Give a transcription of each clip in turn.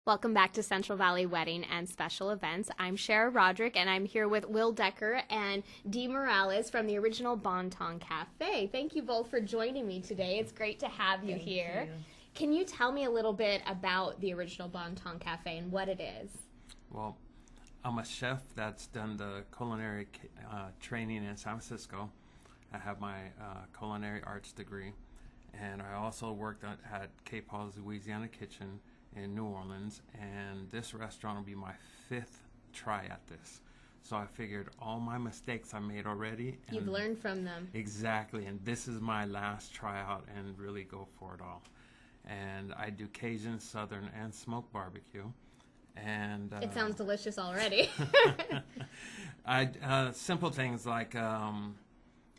Welcome back to Central Valley Wedding and Special Events. I'm Shara Roderick, and I'm here with Will Decker and Dee Morales from the original Bon Ton Cafe. Thank you both for joining me today. It's great to have you here. Can you tell me a little bit about the original Bon Ton Cafe and what it is? Well, I'm a chef that's done the culinary training in San Francisco. I have my culinary arts degree, and I also worked at Cape Paul's Louisiana Kitchen in New Orleans, and this restaurant will be my 5th try at this. So I figured all my mistakes I made already. You've learned from them. Exactly, and this is my last tryout and really go for it all. And I do Cajun, Southern, and smoked barbecue. And it sounds delicious already. Simple things like,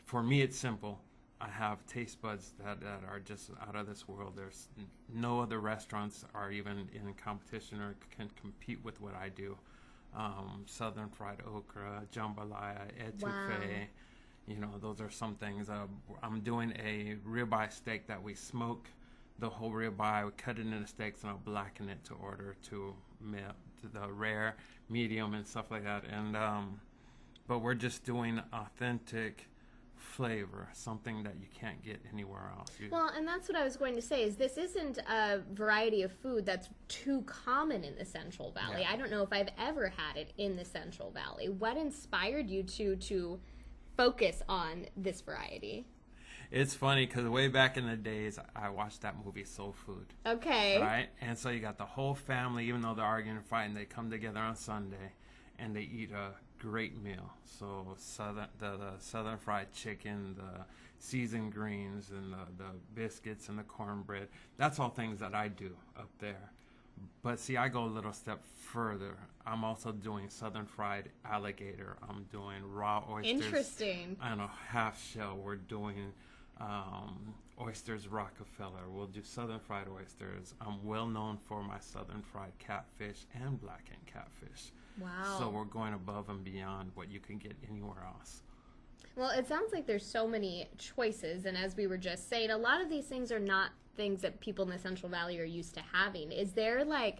for me it's simple. I have taste buds that are just out of this world. There's no other restaurants are even in competition or can compete with what I do. Southern fried okra, jambalaya, etouffee. You know, those are some things. I'm doing a ribeye steak that we smoke the whole ribeye, we cut it into steaks, and I'll blacken it to order to the rare, medium, and stuff like that. And but we're just doing authentic flavor, something that you can't get anywhere else. Well, and that's what I was going to say, is this isn't a variety of food that's too common in the Central Valley. Yeah. I don't know if I've ever had it in the Central Valley. What inspired you to focus on this variety? It's funny because way back in the days, I watched that movie Soul Food. Okay. Right? And so you got the whole family, even though they're arguing and fighting, they come together on Sunday and they eat a great meal. So the southern fried chicken, the seasoned greens, and the biscuits and the cornbread. That's all things that I do up there. But see, I go a little step further. I'm also doing southern fried alligator. I'm doing raw oysters. Interesting. And a half shell. We're doing oysters Rockefeller. We'll do southern fried oysters. I'm well known for my southern fried catfish and blackened catfish. Wow. So we're going above and beyond what you can get anywhere else. Well, it sounds like there's so many choices, and as we were just saying, a lot of these things are not things that people in the Central Valley are used to having. Is there like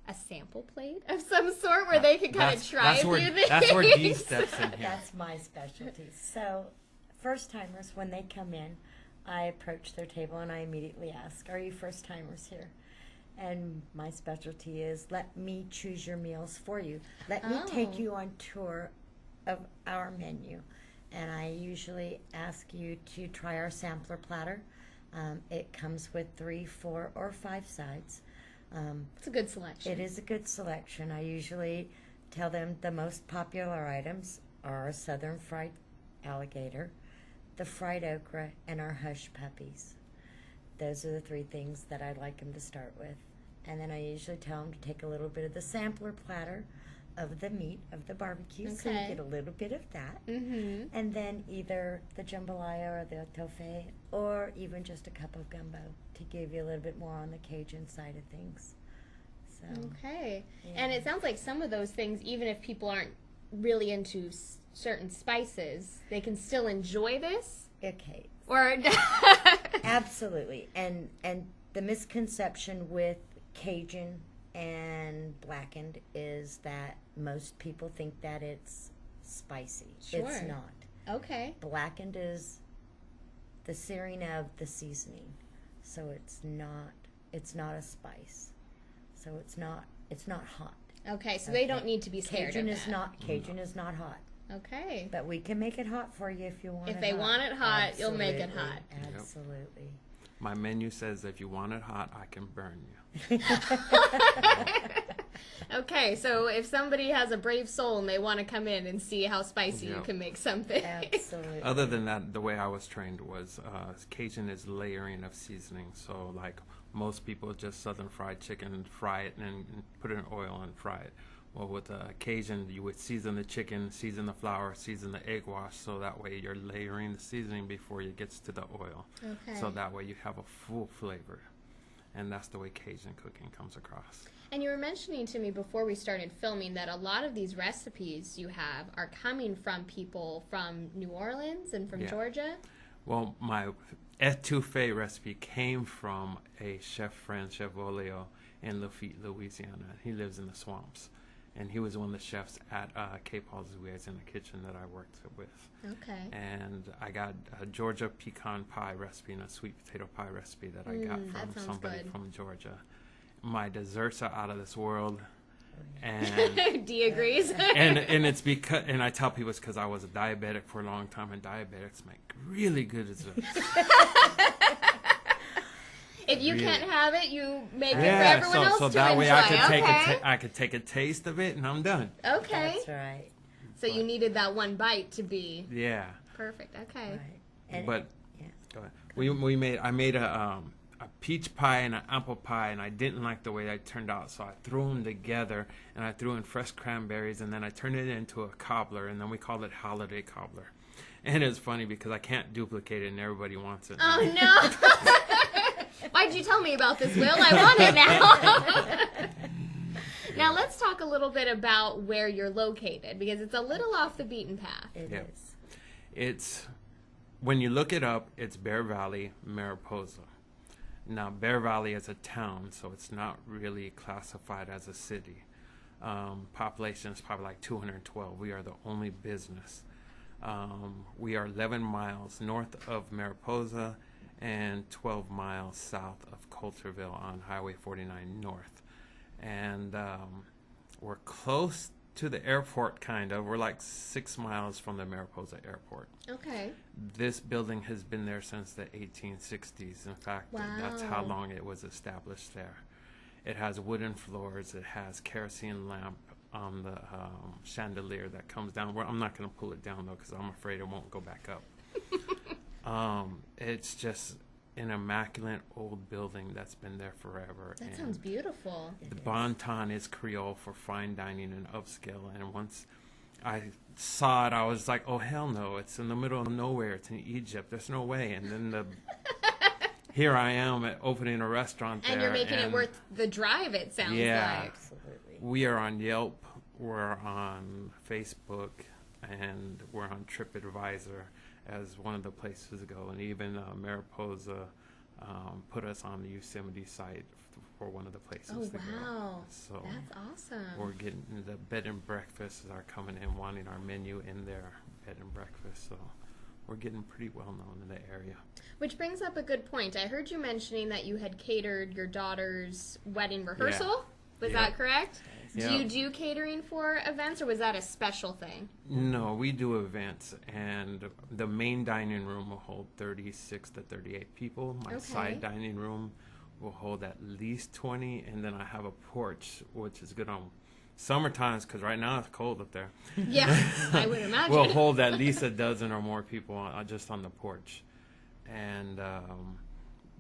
a sample plate of some sort where they can kind of try a few things? That's where Dee steps in here. That's my specialty. So first timers, when they come in, I approach their table and I immediately ask, are you first timers here? And my specialty is, let me choose your meals for you. Let me take you on tour of our menu. And I usually ask you to try our sampler platter. It comes with 3, 4, or 5 sides. It's a good selection. It is a good selection. I usually tell them the most popular items are our southern fried alligator, the fried okra, and our hush puppies. Those are the 3 things that I'd like them to start with. And then I usually tell them to take a little bit of the sampler platter of the meat, of the barbecue, so you get a little bit of that. Mm-hmm. And then either the jambalaya or the etouffee, or even just a cup of gumbo to give you a little bit more on the Cajun side of things. So, okay. Yeah. And it sounds like some of those things, even if people aren't really into certain spices, they can still enjoy this? Okay. Or Absolutely. And the misconception with Cajun and blackened is that most people think that it's spicy. Sure. It's not. Okay. Blackened is the searing of the seasoning. So it's not a spice. So it's not hot. Okay, so they don't need to be scared Cajun of is that. not Cajun is not hot. Okay. But we can make it hot for you if you want it If they hot. want it hot, you'll make it hot. Yep. Absolutely. My menu says if you want it hot, I can burn you. Okay, so if somebody has a brave soul and they want to come in and see how spicy you Yep. can make something. Absolutely. Other than that, the way I was trained was Cajun is layering of seasoning. So like most people just southern fried chicken, fry it and put it in oil and fry it. Well, with Cajun, you would season the chicken, season the flour, season the egg wash, so that way you're layering the seasoning before it gets to the oil. Okay. So that way you have a full flavor. And that's the way Cajun cooking comes across. And you were mentioning to me before we started filming that a lot of these recipes you have are coming from people from New Orleans and from Georgia. Well, my etouffee recipe came from a chef friend, Chef Oleo, in Lafitte, Louisiana. He lives in the swamps. And he was one of the chefs at Cape Paul's Louise in the kitchen that I worked with. Okay. And I got a Georgia pecan pie recipe and a sweet potato pie recipe that I got from somebody from Georgia. My desserts are out of this world. And D agrees. and it's because, and I tell people it's because I was a diabetic for a long time, and diabetics make really good desserts. If you can't have it, you make it for Yeah, everyone else so to that enjoy. way I could Okay. I could take a taste of it, and I'm done. Okay. That's right. So you needed that one bite to be Yeah. perfect. Okay. Right. And But yeah. go ahead. I made a peach pie and an apple pie, and I didn't like the way that turned out, so I threw them together, and I threw in fresh cranberries, and then I turned it into a cobbler, and then we called it holiday cobbler. And it's funny because I can't duplicate it, and everybody wants it. Oh no! Why'd you tell me about this, Will? I want it now. Now let's talk a little bit about where you're located, because it's a little off the beaten path. It Yeah. is. It's, when you look it up, it's Bear Valley, Mariposa. Now, Bear Valley is a town, so it's not really classified as a city. Population is probably like 212. We are the only business. We are 11 miles north of Mariposa and 12 miles south of Coulterville on Highway 49 North. And we're close to the airport, kind of. We're like 6 miles from the Mariposa airport. Okay. This building has been there since the 1860s. In fact, that's how Wow. long it was established there. It has wooden floors. It has kerosene lamp on the chandelier that comes down. Well, I'm not going to pull it down, though, because I'm afraid it won't go back up. It's just an immaculate old building that's been there forever. That and sounds beautiful. the Bonton is Creole for fine dining and upscale. And once I saw it, I was like, oh, hell no. It's in the middle of nowhere. It's in Egypt. There's no way. And then here I am opening a restaurant there. And you're making it worth the drive, it sounds Yeah. like. Absolutely. We are on Yelp. We're on Facebook. And we're on TripAdvisor as one of the places to go. And even Mariposa put us on the Yosemite site for one of the places Oh, to go. wow. So That's awesome. we're getting the bed and breakfasts are coming in wanting our menu in their bed and breakfast. So we're getting pretty well known in the area. Which brings up a good point. I heard you mentioning that you had catered your daughter's wedding rehearsal. Was Yeah. that correct? Yeah. Do you do catering for events, or was that a special thing? No, we do events, and the main dining room will hold 36 to 38 people. My Okay. side dining room will hold at least 20, and then I have a porch, which is good on summer times because right now it's cold up there. Yeah, I would imagine. We'll hold at least a dozen or more people just on the porch. And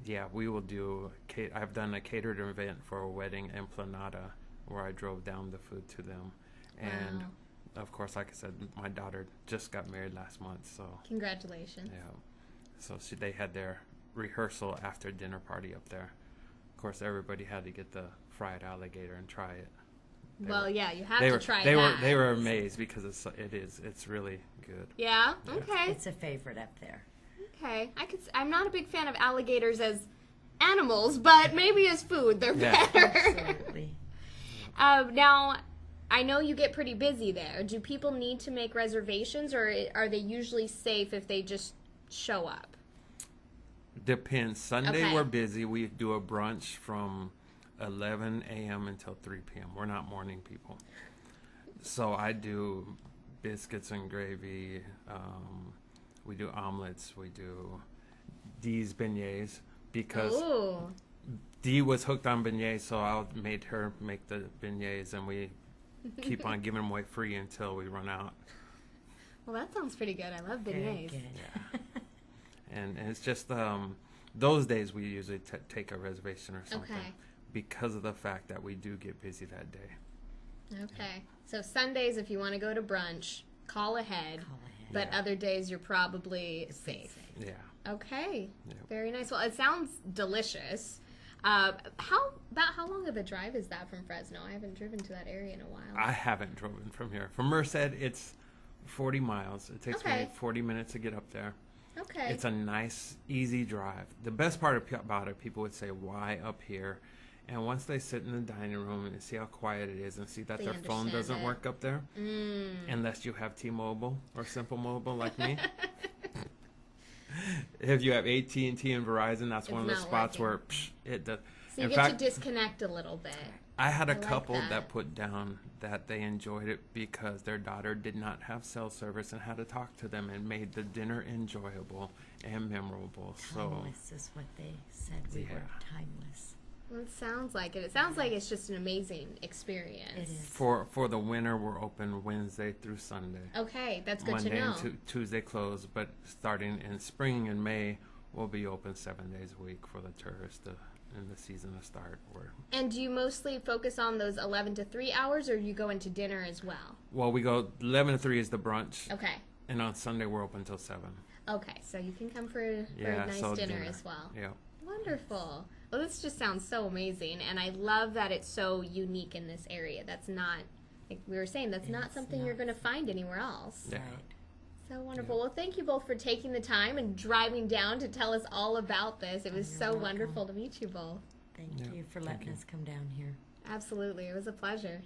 yeah, we will do. I've done a catered event for a wedding in Planada where I drove down the food to them. And Wow. of course, like I said, my daughter just got married last month, so Congratulations. yeah. So they had their rehearsal after dinner party up there. Of course, everybody had to get the fried alligator and try it. Well, yeah, you have They to were try they that. were amazed because it's really good. Yeah. Okay. It's a favorite up there. Okay. I'm not a big fan of alligators as animals, but maybe as food they're Yeah. better. Absolutely. Now, I know you get pretty busy there. Do people need to make reservations, or are they usually safe if they just show up? Depends. Sunday Okay. we're busy. We do a brunch from 11 a.m. until 3 p.m. We're not morning people. So I do biscuits and gravy. We do omelets. We do Dee's beignets because Ooh. Dee was hooked on beignets, so I made her make the beignets, and we keep on giving them away free until we run out. Well, that sounds pretty good. I love Very beignets. good. And it's just those days we usually take a reservation or something Okay. because of the fact that we do get busy that day. Okay. So Sundays, if you want to go to brunch, call ahead. Call ahead. But Yeah. other days, you're probably safe. Yeah. Okay. Yeah. Very nice. Well, it sounds delicious. How long of a drive is that from Fresno? I haven't driven to that area in a while. I haven't driven from here. From Merced, it's 40 miles. It takes Okay. me 40 minutes to get up there. Okay. It's a nice, easy drive. The best part about it, people would say, why up here? And once they sit in the dining room and see how quiet it is and see that They their phone understand doesn't it. work up there, unless you have T-Mobile or Simple Mobile like me. If you have AT&T and Verizon, that's one of the not spots working. where it does. So you In get fact, to disconnect a little bit. I had a I like couple that. that put down that they enjoyed it because their daughter did not have cell service and had to talk to them and made the dinner enjoyable and memorable. So Timeless is what they said. We were Yeah. timeless. Well, it sounds like it. It sounds like it's just an amazing experience. It is. for the winter, we're open Wednesday through Sunday. Okay, that's good Monday to know. and Tuesday closed, but starting in spring and May, we'll be open 7 days a week for the tourists in the season to start. And do you mostly focus on those 11 to 3 hours, or you go into dinner as well? Well, we go 11 to 3 is the brunch, Okay. and on Sunday we're open till 7. Okay, so you can come for a nice so dinner as well. Yeah. Wonderful. Well, this just sounds so amazing, and I love that it's so unique in this area. That's not, like we were saying, that's not It's something not. you're going to find anywhere else. Yeah. Right. So wonderful. Well, thank you both for taking the time and driving down to tell us all about this. It was You're so welcome. wonderful to meet you both. Thank Yeah, you for thank letting you. us come down here. Absolutely. It was a pleasure.